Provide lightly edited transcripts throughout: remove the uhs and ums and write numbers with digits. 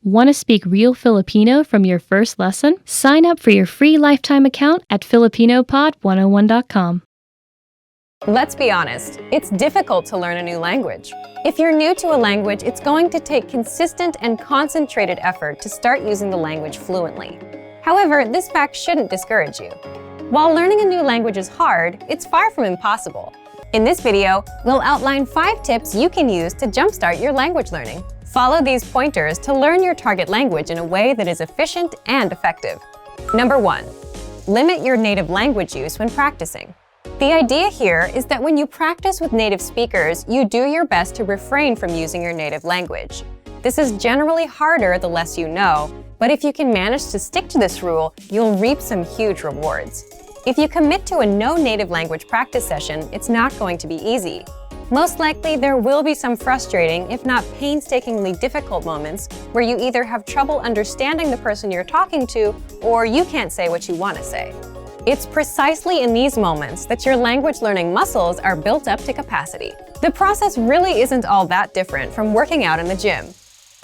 Want to speak real Filipino from your first lesson? Sign up for your free lifetime account at filipinopod101.com. Let's be honest, it's difficult to learn a new language. If you're new to a language, it's going to take consistent and concentrated effort to start using the language fluently. However, this fact shouldn't discourage you. While learning a new language is hard, it's far from impossible. In this video, we'll outline 5 tips you can use to jumpstart your language learning. Follow these pointers to learn your target language in a way that is efficient and effective. Number 1. Limit your native language use when practicing. The idea here is that when you practice with native speakers, you do your best to refrain from using your native language. This is generally harder the less you know, but if you can manage to stick to this rule, you'll reap some huge rewards. If you commit to a no native language practice session, it's not going to be easy. Most likely, there will be some frustrating, if not painstakingly difficult moments where you either have trouble understanding the person you're talking to, or you can't say what you want to say. It's precisely in these moments that your language learning muscles are built up to capacity. The process really isn't all that different from working out in the gym.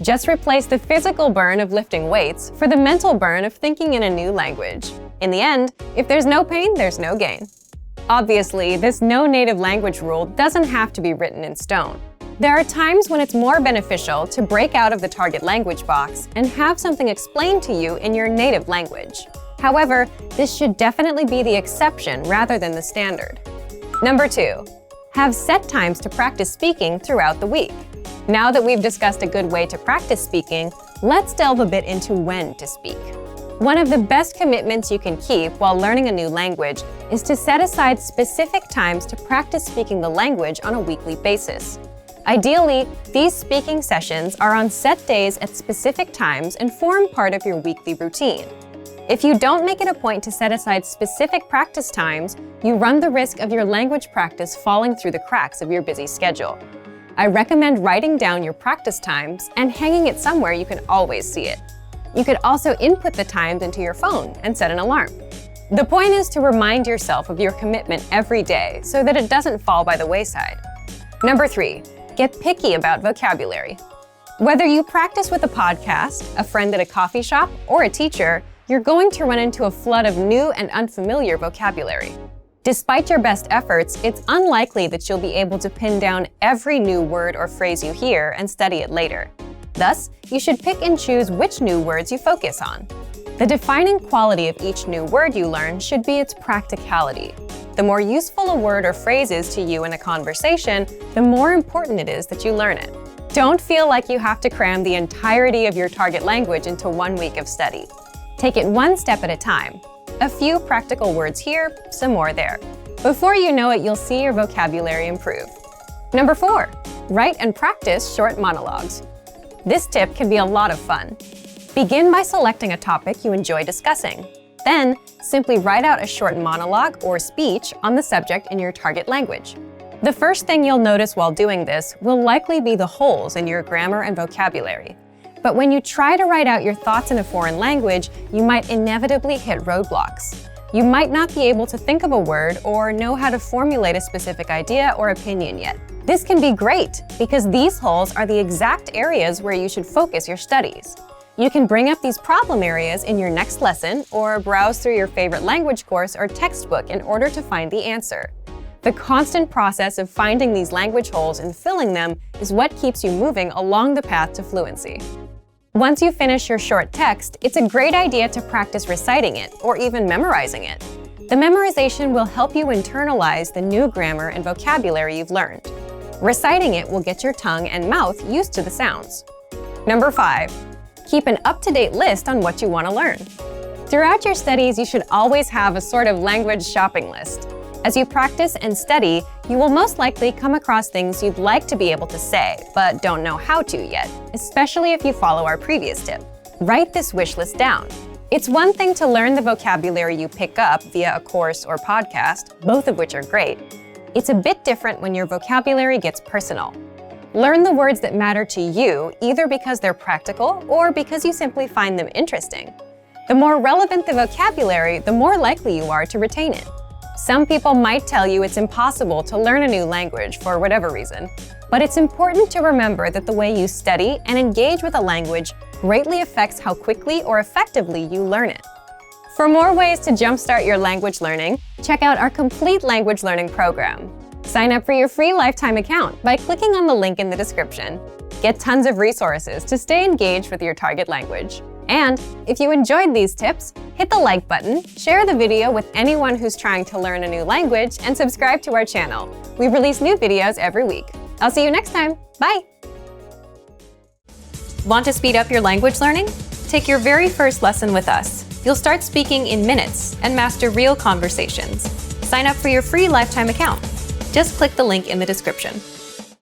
Just replace the physical burn of lifting weights for the mental burn of thinking in a new language. In the end, if there's no pain, there's no gain. Obviously, this no native language rule doesn't have to be written in stone. There are times when it's more beneficial to break out of the target language box and have something explained to you in your native language. However, this should definitely be the exception rather than the standard. Number 2. Have set times to practice speaking throughout the week. Now that we've discussed a good way to practice speaking, let's delve a bit into when to speak. One of the best commitments you can keep while learning a new language is to set aside specific times to practice speaking the language on a weekly basis. Ideally, these speaking sessions are on set days at specific times and form part of your weekly routine. If you don't make it a point to set aside specific practice times, you run the risk of your language practice falling through the cracks of your busy schedule. I recommend writing down your practice times and hanging it somewhere you can always see it. You could also input the times into your phone and set an alarm. The point is to remind yourself of your commitment every day so that it doesn't fall by the wayside. Number 3, get picky about vocabulary. Whether you practice with a podcast, a friend at a coffee shop, or a teacher, you're going to run into a flood of new and unfamiliar vocabulary. Despite your best efforts, it's unlikely that you'll be able to pin down every new word or phrase you hear and study it later. Thus, you should pick and choose which new words you focus on. The defining quality of each new word you learn should be its practicality. The more useful a word or phrase is to you in a conversation, the more important it is that you learn it. Don't feel like you have to cram the entirety of your target language into 1 week of study. Take it one step at a time. A few practical words here, some more there. Before you know it, you'll see your vocabulary improve. Number 4, write and practice short monologues. This tip can be a lot of fun. Begin by selecting a topic you enjoy discussing. Then, simply write out a short monologue or speech on the subject in your target language. The first thing you'll notice while doing this will likely be the holes in your grammar and vocabulary. But when you try to write out your thoughts in a foreign language, you might inevitably hit roadblocks. You might not be able to think of a word or know how to formulate a specific idea or opinion yet. This can be great because these holes are the exact areas where you should focus your studies. You can bring up these problem areas in your next lesson or browse through your favorite language course or textbook in order to find the answer. The constant process of finding these language holes and filling them is what keeps you moving along the path to fluency. Once you finish your short text, it's a great idea to practice reciting it or even memorizing it. The memorization will help you internalize the new grammar and vocabulary you've learned. Reciting it will get your tongue and mouth used to the sounds. Number 5, keep an up-to-date list on what you want to learn. Throughout your studies, you should always have a sort of language shopping list. As you practice and study, you will most likely come across things you'd like to be able to say, but don't know how to yet, especially if you follow our previous tip. Write this wish list down. It's one thing to learn the vocabulary you pick up via a course or podcast, both of which are great. It's a bit different when your vocabulary gets personal. Learn the words that matter to you, either because they're practical or because you simply find them interesting. The more relevant the vocabulary, the more likely you are to retain it. Some people might tell you it's impossible to learn a new language for whatever reason, but it's important to remember that the way you study and engage with a language greatly affects how quickly or effectively you learn it. For more ways to jumpstart your language learning, check out our complete language learning program. Sign up for your free lifetime account by clicking on the link in the description. Get tons of resources to stay engaged with your target language. And if you enjoyed these tips, hit the like button, share the video with anyone who's trying to learn a new language, and subscribe to our channel. We release new videos every week. I'll see you next time. Bye! Want to speed up your language learning? Take your very first lesson with us. You'll start speaking in minutes and master real conversations. Sign up for your free lifetime account. Just click the link in the description.